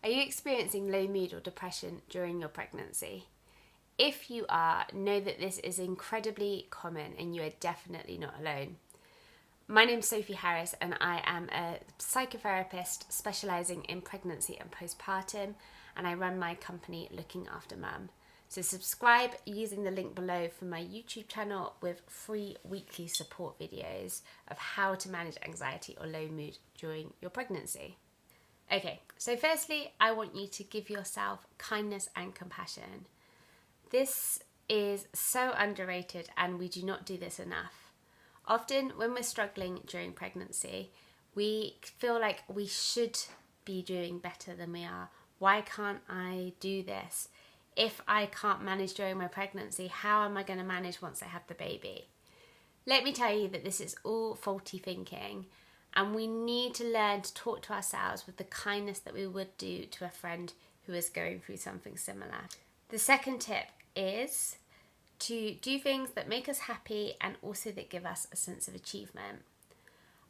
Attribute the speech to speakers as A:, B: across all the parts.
A: Are you experiencing low mood or depression during your pregnancy? If you are, know that this is incredibly common and you are definitely not alone. My name is Sophie Harris and I am a psychotherapist specialising in pregnancy and postpartum, and I run my company Looking After Mum. So subscribe using the link below for my YouTube channel with free weekly support videos of how to manage anxiety or low mood during your pregnancy. Okay, so firstly, I want you to give yourself kindness and compassion. This is so underrated and we do not do this enough. Often when we're struggling during pregnancy, we feel like we should be doing better than we are. Why can't I do this? If I can't manage during my pregnancy, how am I going to manage once I have the baby? Let me tell you that this is all faulty thinking, and we need to learn to talk to ourselves with the kindness that we would do to a friend who is going through something similar. The second tip is to do things that make us happy and also that give us a sense of achievement.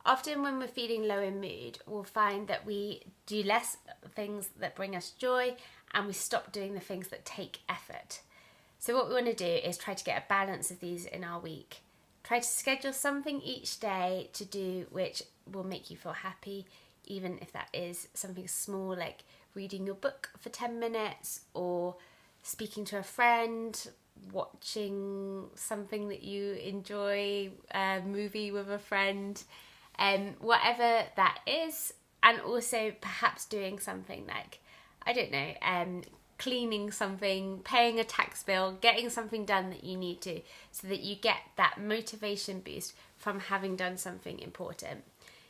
A: Often when we're feeling low in mood, we'll find that we do less things that bring us joy and we stop doing the things that take effort. So what we want to do is try to get a balance of these in our week. Try to schedule something each day to do which will make you feel happy, even if that is something small like reading your book for 10 minutes or speaking to a friend, watching something that you enjoy, a movie with a friend, whatever that is. And also perhaps doing something like, I don't know, cleaning something, paying a tax bill, getting something done that you need to, so that you get that motivation boost from having done something important.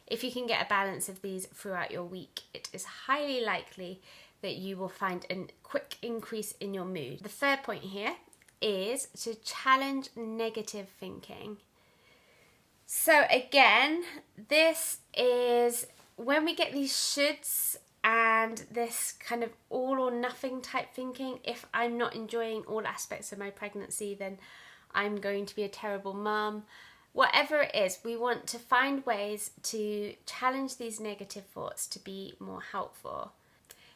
A: If you can get a balance of these throughout your week, it is highly likely that you will find a quick increase in your mood. The third point here is to challenge negative thinking. So again, this is when we get these shoulds and this kind of all or nothing type thinking. If I'm not enjoying all aspects of my pregnancy, then I'm going to be a terrible mum. Whatever it is, we want to find ways to challenge these negative thoughts to be more helpful.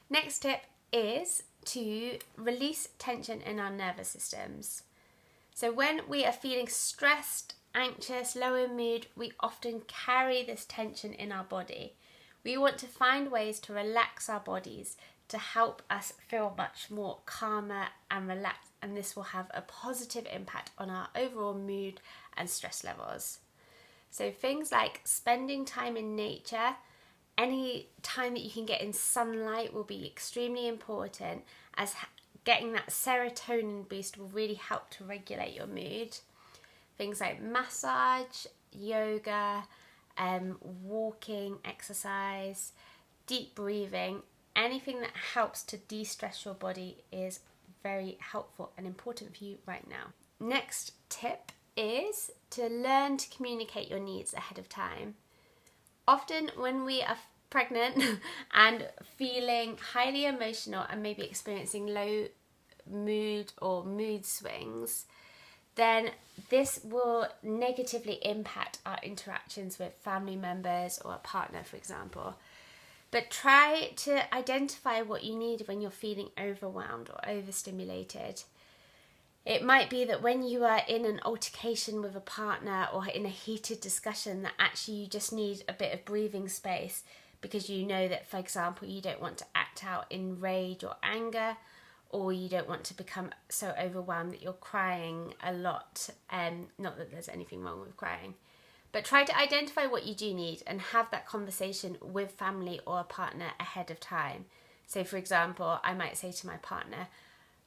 A: Next tip is to release tension in our nervous systems. So when we are feeling stressed, anxious, low in mood, we often carry this tension in our body. We want to find ways to relax our bodies to help us feel much more calmer and relaxed, and this will have a positive impact on our overall mood and stress levels. So things like spending time in nature, any time that you can get in sunlight will be extremely important, as getting that serotonin boost will really help to regulate your mood. Things like massage, yoga, walking, exercise, deep breathing, anything that helps to de-stress your body is very helpful and important for you right now. Next tip is to learn to communicate your needs ahead of time. Often when we are pregnant and feeling highly emotional and maybe experiencing low mood or mood swings, then this will negatively impact our interactions with family members or a partner, for example. But try to identify what you need when you're feeling overwhelmed or overstimulated. It might be that when you are in an altercation with a partner or in a heated discussion, that actually you just need a bit of breathing space because you know that, for example, you don't want to act out in rage or anger, or you don't want to become so overwhelmed that you're crying a lot. Not that there's anything wrong with crying. But try to identify what you do need and have that conversation with family or a partner ahead of time. So for example, I might say to my partner,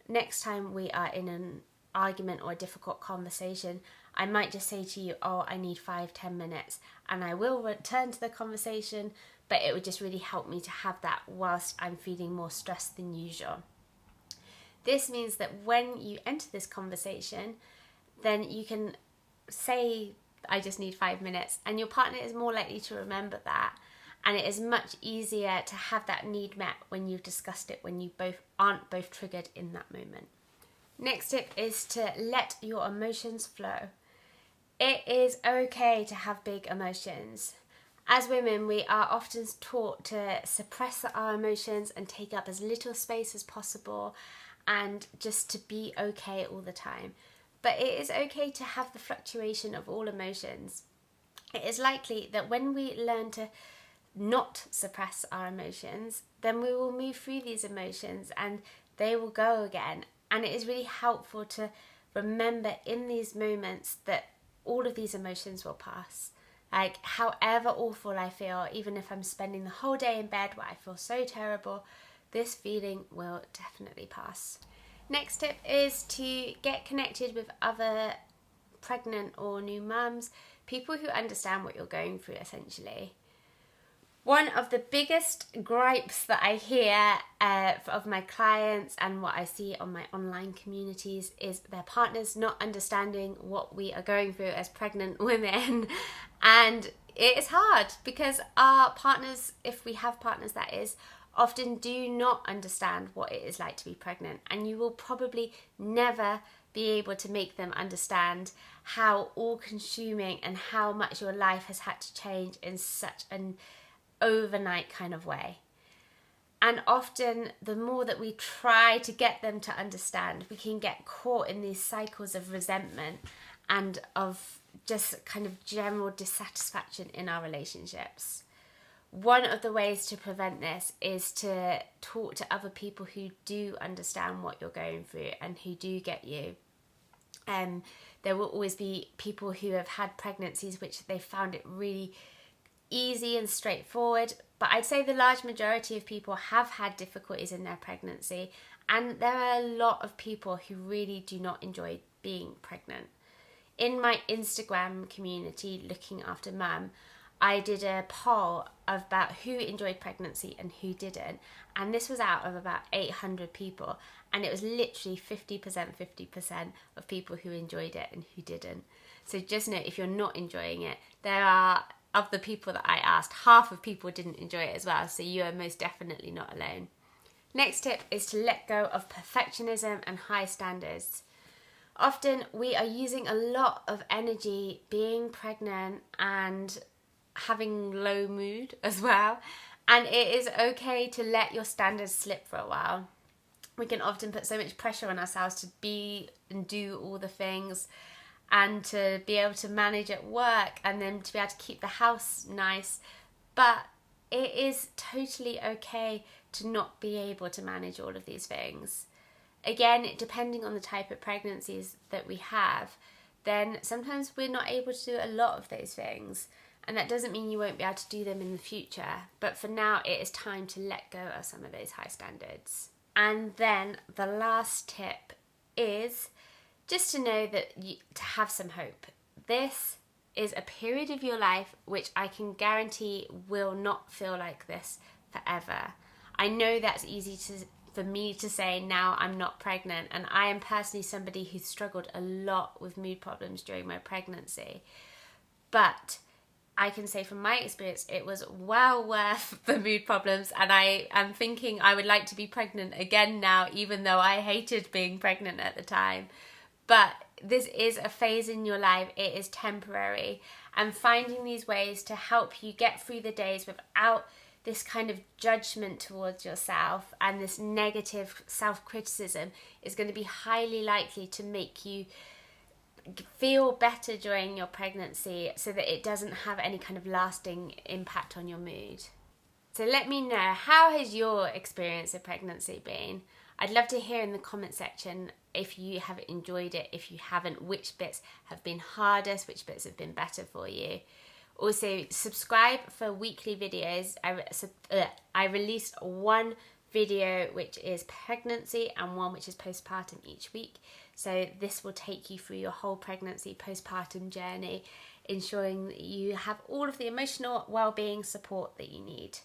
A: next time we are in an argument or a difficult conversation, I might just say to you, oh, I need 5-10 minutes, and I will return to the conversation, but it would just really help me to have that whilst I'm feeling more stressed than usual. This means that when you enter this conversation, then you can say, I just need 5 minutes, and your partner is more likely to remember that, and it is much easier to have that need met when you've discussed it, when you aren't both triggered in that moment. Next tip is to let your emotions flow. It is okay to have big emotions, As women, we are often taught to suppress our emotions and take up as little space as possible and just to be okay all the time. But it is okay to have the fluctuation of all emotions. It is likely that when we learn to not suppress our emotions, then we will move through these emotions and they will go again. And it is really helpful to remember in these moments that all of these emotions will pass. Like, however awful I feel, even if I'm spending the whole day in bed where I feel so terrible, this feeling will definitely pass. Next tip is to get connected with other pregnant or new mums, people who understand what you're going through, essentially. One of the biggest gripes that I hear of my clients and what I see on my online communities is their partners not understanding what we are going through as pregnant women. And it is hard because our partners, if we have partners that is, often do not understand what it is like to be pregnant. And you will probably never be able to make them understand how all-consuming and how much your life has had to change in such an overnight kind of way. And often the more that we try to get them to understand, we can get caught in these cycles of resentment and of just kind of general dissatisfaction in our relationships. One of the ways to prevent this is to talk to other people who do understand what you're going through and who do get you. There will always be people who have had pregnancies which they found it really easy and straightforward, but I'd say the large majority of people have had difficulties in their pregnancy, and there are a lot of people who really do not enjoy being pregnant. In my Instagram community, Looking After Mum, I did a poll about who enjoyed pregnancy and who didn't, and this was out of about 800 people, and it was literally 50% of people who enjoyed it and who didn't. So just know, if you're not enjoying it, there are, of the people that I asked, half of people didn't enjoy it as well, so you are most definitely not alone. Next tip is to let go of perfectionism and high standards. Often we are using a lot of energy being pregnant and having low mood as well, and it is okay to let your standards slip for a while. We can often put so much pressure on ourselves to be and do all the things and to be able to manage at work and then to be able to keep the house nice, but it is totally okay to not be able to manage all of these things. Again, depending on the type of pregnancies that we have, then sometimes we're not able to do a lot of those things. And that doesn't mean you won't be able to do them in the future. But for now, it is time to let go of some of those high standards. And then the last tip is just to know that to have some hope. This is a period of your life which I can guarantee will not feel like this forever. I know that's easy for me to say now I'm not pregnant, and I am personally somebody who struggled a lot with mood problems during my pregnancy. But I can say from my experience, it was well worth the mood problems, and I am thinking I would like to be pregnant again now, even though I hated being pregnant at the time. But this is a phase in your life, it is temporary, and finding these ways to help you get through the days without this kind of judgment towards yourself and this negative self-criticism is going to be highly likely to make you feel better during your pregnancy so that it doesn't have any kind of lasting impact on your mood. So let me know, how has your experience of pregnancy been? I'd love to hear in the comment section if you have enjoyed it, if you haven't, which bits have been hardest, which bits have been better for you. Also, subscribe for weekly videos. I released one video which is pregnancy and one which is postpartum each week. So this will take you through your whole pregnancy postpartum journey, ensuring that you have all of the emotional well-being support that you need.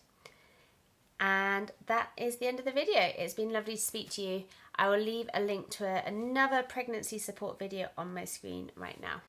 A: And that is the end of the video. It's been lovely to speak to you. I will leave a link to another pregnancy support video on my screen right now.